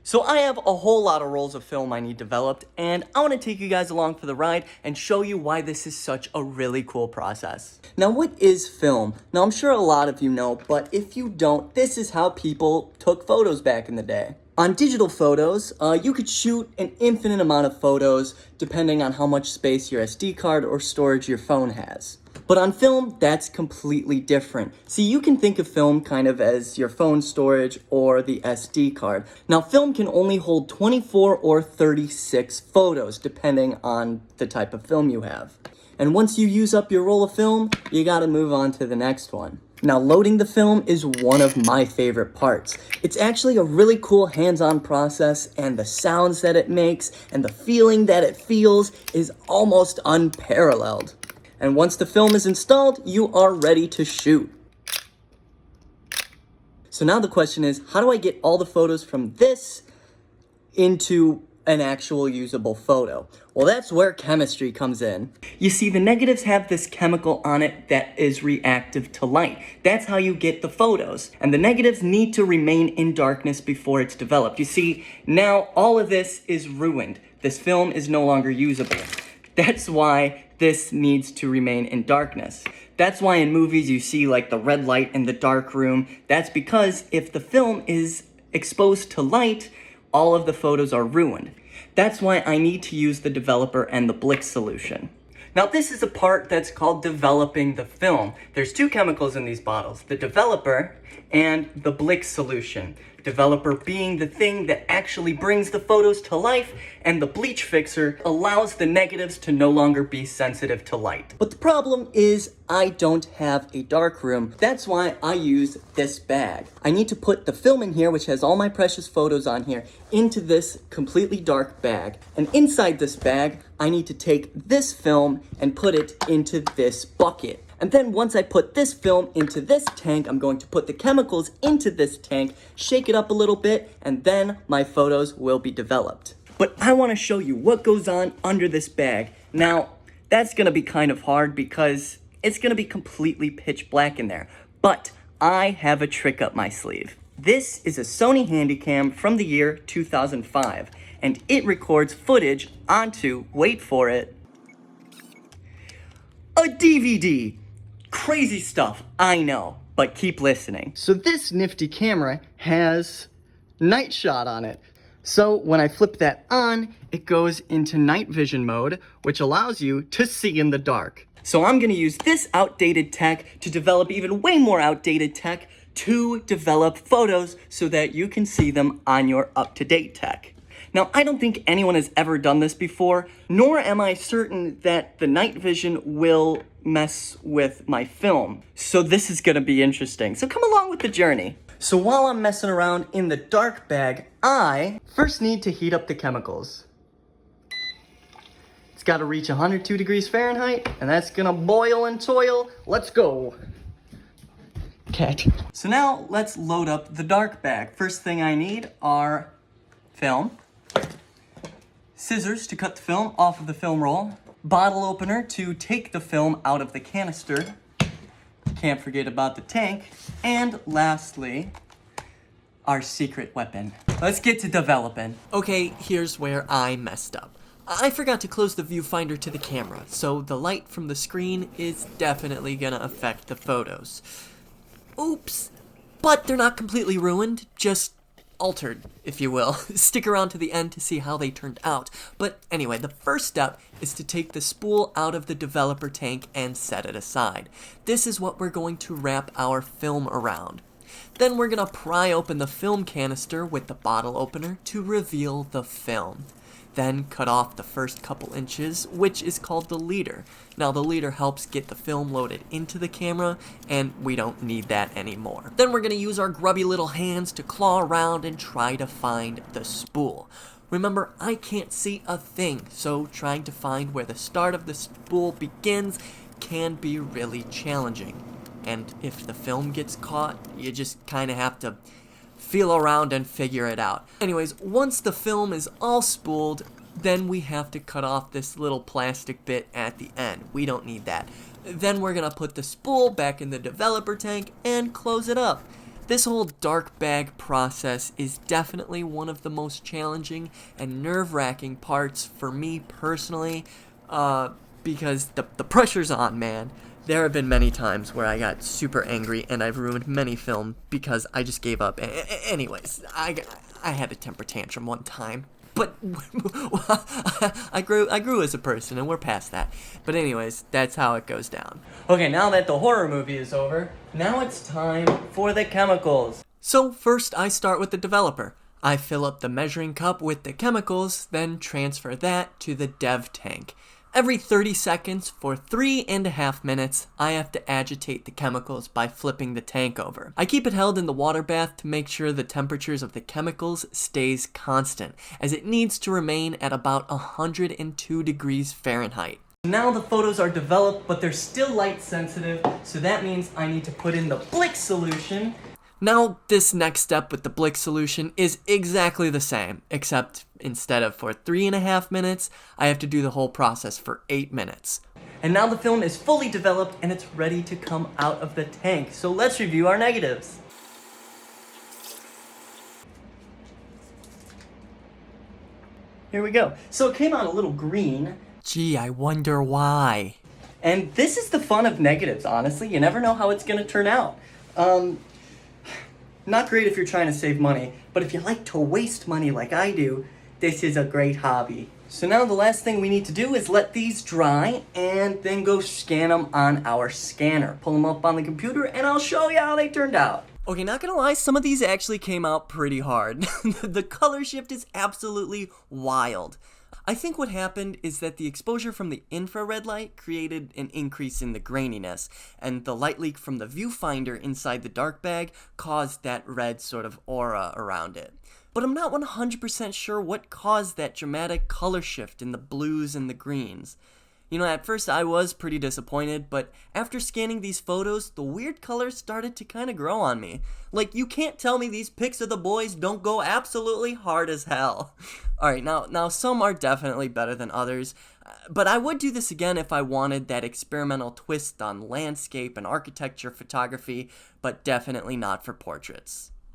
So I have a whole lot of rolls of film I need developed, and I want to take you guys along for the ride and show you why this is such a really cool process. Now, what is film? Now, I'm sure a lot of you know, but if you don't, this is how people took photos back in the day. On digital photos, you could shoot an infinite amount of photos depending on how much space your SD card or storage your phone has. But on film, that's completely different. See, you can think of film kind of as your phone storage or the SD card. Now, film can only hold 24 or 36 photos, depending on the type of film you have. And once you use up your roll of film, you gotta move on to the next one. Now, loading the film is one of my favorite parts. It's actually a really cool hands-on process, and the sounds that it makes and the feeling that it feels is almost unparalleled. And once the film is installed, you are ready to shoot. So now the question is, how do I get all the photos from this into an actual usable photo? Well, that's where chemistry comes in. You see, the negatives have this chemical on it that is reactive to light. That's how you get the photos. And the negatives need to remain in darkness before it's developed. You see, now all of this is ruined. This film is no longer usable. That's why this needs to remain in darkness. That's why in movies you see like the red light in the dark room. That's because if the film is exposed to light, all of the photos are ruined. That's why I need to use the developer and the Blix solution. Now, this is a part that's called developing the film. There's two chemicals in these bottles, the developer and the Blix solution. Developer being the thing that actually brings the photos to life, and the bleach fixer allows the negatives to no longer be sensitive to light. But the problem is I don't have a darkroom. That's why I use this bag. I need to put the film in here, which has all my precious photos on here, into this completely dark bag. And inside this bag, I need to take this film and put it into this bucket. And then once I put this film into this tank, I'm going to put the chemicals into this tank, shake it up a little bit, and then my photos will be developed. But I want to show you what goes on under this bag. Now, that's going to be kind of hard because it's going to be completely pitch black in there. But I have a trick up my sleeve. This is a Sony Handycam from the year 2005, and it records footage onto, wait for it, a DVD. Crazy stuff, I know, but keep listening. So this nifty camera has night shot on it. So when I flip that on, it goes into night vision mode, which allows you to see in the dark. So I'm gonna use this outdated tech to develop even way more outdated tech to develop photos so that you can see them on your up-to-date tech. Now, I don't think anyone has ever done this before, nor am I certain that the night vision will mess with my film. So this is gonna be interesting. So come along with the journey. So while I'm messing around in the dark bag, I first need to heat up the chemicals. It's gotta reach 102 degrees Fahrenheit, and that's gonna boil and toil. Let's go. Cat. So now let's load up the dark bag. First thing I need are film, scissors to cut the film off of the film roll, bottle opener to take the film out of the canister, can't forget about the tank, and lastly, our secret weapon. Let's get to developing. Okay, here's where I messed up. I forgot to close the viewfinder to the camera, so the light from the screen is definitely gonna affect the photos. Oops, but they're not completely ruined, just altered, if you will. Stick around to the end to see how they turned out. But anyway, the first step is to take the spool out of the developer tank and set it aside. This is what we're going to wrap our film around. Then we're gonna pry open the film canister with the bottle opener to reveal the film. Then cut off the first couple inches, which is called the leader. Now the leader helps get the film loaded into the camera, and we don't need that anymore. Then we're gonna use our grubby little hands to claw around and try to find the spool. Remember, I can't see a thing, so trying to find where the start of the spool begins can be really challenging. And if the film gets caught, you just kinda have to feel around and figure it out. Anyways, once the film is all spooled, then we have to cut off this little plastic bit at the end. We don't need that. Then we're gonna put the spool back in the developer tank and close it up. This whole dark bag process is definitely one of the most challenging and nerve-wracking parts for me personally, because the pressure's on, man. There have been many times where I got super angry and I've ruined many film because I just gave up. Anyways, I had a temper tantrum one time. But I grew as a person, and we're past that. But anyways, that's how it goes down. Okay, now that the horror movie is over, now it's time for the chemicals. So first I start with the developer. I fill up the measuring cup with the chemicals, then transfer that to the dev tank. Every 30 seconds for 3.5 minutes, I have to agitate the chemicals by flipping the tank over. I keep it held in the water bath to make sure the temperatures of the chemicals stays constant, as it needs to remain at about 102 degrees Fahrenheit. Now the photos are developed, but they're still light sensitive, so that means I need to put in the Blick solution. Now, this next step with the Blick solution is exactly the same, except instead of for 3.5 minutes, I have to do the whole process for 8 minutes. And now the film is fully developed and it's ready to come out of the tank. So let's review our negatives. Here we go. So it came out a little green. Gee, I wonder why. And this is the fun of negatives, honestly. You never know how it's going to turn out. Not great if you're trying to save money, but if you like to waste money like I do, this is a great hobby. So now the last thing we need to do is let these dry and then go scan them on our scanner. Pull them up on the computer and I'll show you how they turned out. Okay, not gonna lie, some of these actually came out pretty hard. The color shift is absolutely wild. I think what happened is that the exposure from the infrared light created an increase in the graininess, and the light leak from the viewfinder inside the dark bag caused that red sort of aura around it. But I'm not 100% sure what caused that dramatic color shift in the blues and the greens. You know, at first I was pretty disappointed, but after scanning these photos, the weird colors started to kind of grow on me. Like, you can't tell me these pics of the boys don't go absolutely hard as hell. Alright, now some are definitely better than others, but I would do this again if I wanted that experimental twist on landscape and architecture photography, but definitely not for portraits.